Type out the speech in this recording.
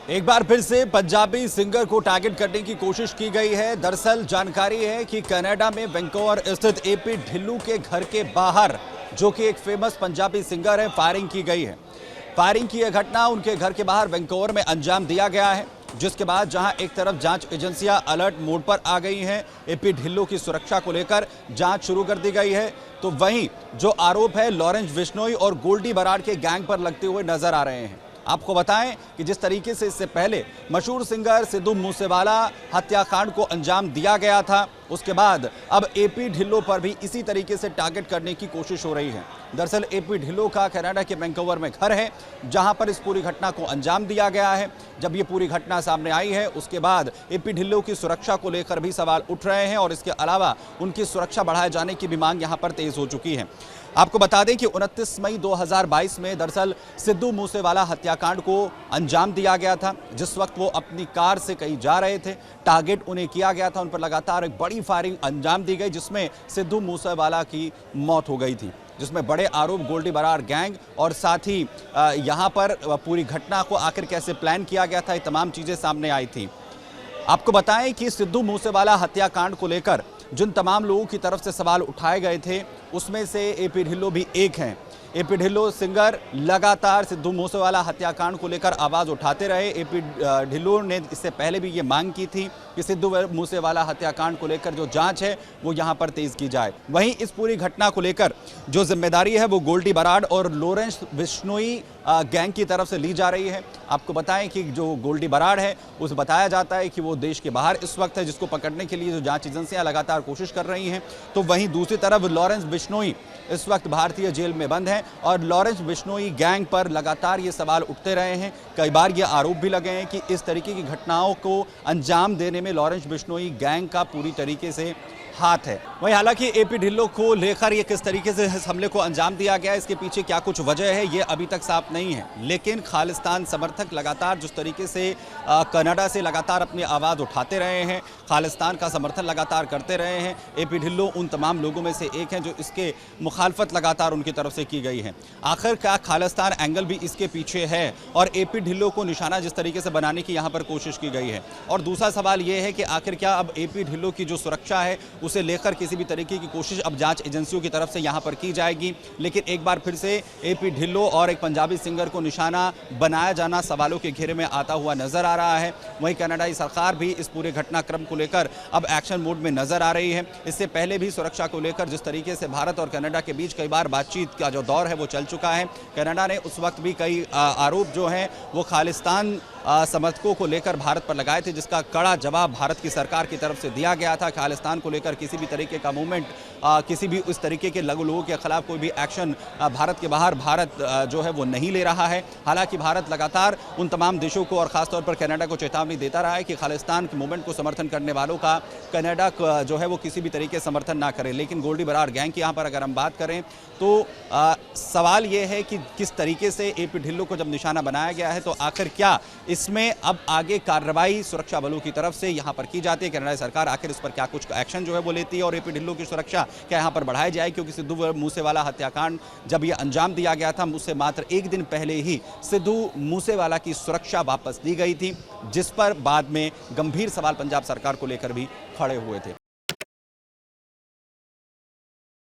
एक बार फिर से पंजाबी सिंगर को टारगेट करने की कोशिश की गई है। दरअसल जानकारी है कि कनाडा में वैंकूवर स्थित एपी ढिल्लों के घर के बाहर, जो कि एक फेमस पंजाबी सिंगर है, फायरिंग की गई है। फायरिंग की यह घटना उनके घर के बाहर वैंकूवर में अंजाम दिया गया है, जिसके बाद जहां एक तरफ जांच एजेंसियां अलर्ट मोड पर आ गई हैं, एपी ढिल्लों की सुरक्षा को लेकर जांच शुरू कर दी गई है, तो वहीं जो आरोप है लॉरेंस बिश्नोई और गोल्डी बराड़ के गैंग पर लगते हुए नजर आ रहे हैं। आपको बताएं कि जिस तरीके से इससे पहले मशहूर सिंगर सिद्धू मूसेवाला हत्याकांड को अंजाम दिया गया था, उसके बाद अब एपी ढिल्लों पर भी इसी तरीके से टारगेट करने की कोशिश हो रही है। दरअसल एपी ढिल्लों का कनाडा के वैंकूवर में घर है, जहां पर इस पूरी घटना को अंजाम दिया गया है। जब ये पूरी घटना सामने आई है, उसके बाद एपी ढिल्लों की सुरक्षा को लेकर भी सवाल उठ रहे हैं और इसके अलावा उनकी सुरक्षा बढ़ाए जाने की भी मांग यहां पर तेज हो चुकी है। आपको बता दें कि 29 मई 2022 में दरअसल सिद्धू मूसेवाला हत्याकांड को अंजाम दिया गया था। जिस वक्त वो अपनी कार से कहीं जा रहे थे, टारगेट उन्हें किया गया था, उन पर लगातार एक बड़ी फायरिंग अंजाम दी गई, जिसमें सिद्धू मूसेवाला की मौत हो गई थी, जिसमें बड़े आरोप गोल्डी बराड़ गैंग और साथ ही यहाँ पर पूरी घटना को आखिर कैसे प्लान किया गया था, ये तमाम चीज़ें सामने आई थी। आपको बताएं कि सिद्धू मूसेवाला हत्याकांड को लेकर जिन तमाम लोगों की तरफ से सवाल उठाए गए थे, उसमें से एपी ढिल्लों भी एक हैं। एपी ढिल्लों सिंगर लगातार सिद्धू मूसेवाला हत्याकांड को लेकर आवाज़ उठाते रहे। एपी ढिल्लों ने इससे पहले भी ये मांग की थी कि सिद्धू मूसेवाला हत्याकांड को लेकर जो जांच है वो यहाँ पर तेज की जाए। वहीं इस पूरी घटना को लेकर जो जिम्मेदारी है वो गोल्डी बराड़ और लॉरेंस बिश्नोई गैंग की तरफ से ली जा रही है। आपको बताएं कि जो गोल्डी बराड़ है, उसे बताया जाता है कि वो देश के बाहर इस वक्त है, जिसको पकड़ने के लिए जो जांच एजेंसियां लगातार कोशिश कर रही हैं। तो वहीं दूसरी तरफ लॉरेंस बिश्नोई इस वक्त भारतीय जेल में बंद है और लॉरेंस बिश्नोई गैंग पर लगातार ये सवाल उठते रहे हैं। कई बार ये आरोप भी लगे हैं कि इस तरीके की घटनाओं को अंजाम देने में लॉरेंस बिश्नोई गैंग का पूरी तरीके से हाथ है। वहीं हालांकि एपी ढिल्लों को लेकर ये किस तरीके से इस हमले को अंजाम दिया गया, इसके पीछे क्या कुछ वजह है, ये अभी तक साफ नहीं है। लेकिन खालिस्तान समर्थक लगातार जिस तरीके से कनाडा से लगातार अपनी आवाज़ उठाते रहे हैं, खालिस्तान का समर्थन लगातार करते रहे हैं, एपी ढिल्लों उन तमाम लोगों में से एक हैं जो इसके मुखालफत लगातार उनकी तरफ से की गई है। आखिर क्या खालिस्तान एंगल भी इसके पीछे है और एपी ढिल्लों को निशाना जिस तरीके से बनाने की यहाँ पर कोशिश की गई है। और दूसरा सवाल ये है कि आखिर क्या अब एपी ढिल्लों की जो सुरक्षा है उसे लेकर किसी भी तरीके की कोशिश अब जांच एजेंसियों की तरफ से यहां पर की जाएगी। लेकिन एक बार फिर से एपी ढिल्लों और एक पंजाबी सिंगर को निशाना बनाया जाना सवालों के घेरे में आता हुआ नजर आ रहा है। वहीं कनाडाई सरकार भी इस पूरे घटनाक्रम को लेकर अब एक्शन मोड में नजर आ रही है। इससे पहले भी सुरक्षा को लेकर जिस तरीके से भारत और कनाडा के बीच कई बार बातचीत का जो दौर है वो चल चुका है। कनाडा ने उस वक्त भी कई आरोप जो हैं वो खालिस्तान समर्थकों को लेकर भारत पर लगाए थे, जिसका कड़ा जवाब भारत की सरकार की तरफ से दिया गया था। खालिस्तान को लेकर किसी भी तरीके का मूवमेंट, किसी भी उस तरीके के लोगों के खिलाफ कोई भी एक्शन भारत के बाहर भारत जो है वो नहीं ले रहा है। हालांकि भारत लगातार उन तमाम देशों को और खासतौर पर कनाडा को चेतावनी देता रहा है कि खालिस्तान के मूवमेंट को समर्थन करने वालों का कनाडा जो है वो किसी भी तरीके समर्थन ना करे। लेकिन गोल्डी बराड़ गैंग की यहाँ पर अगर हम बात करें तो सवाल ये है कि किस तरीके से एपी ढिल्लों को जब निशाना बनाया गया है तो आखिर क्या इसमें अब आगे कार्रवाई सुरक्षा बलों की तरफ से यहाँ पर की जाती है। कनाडा सरकार आखिर इस पर क्या कुछ एक्शन जो है वो लेती है और एपी ढिल्लों की सुरक्षा क्या यहाँ पर बढ़ाई जाए, क्योंकि सिद्धू मूसेवाला हत्याकांड जब ये अंजाम दिया गया था, उससे मात्र एक दिन पहले ही सिद्धू मूसेवाला की सुरक्षा वापस ली गई थी, जिस पर बाद में गंभीर सवाल पंजाब सरकार को लेकर भी खड़े हुए थे।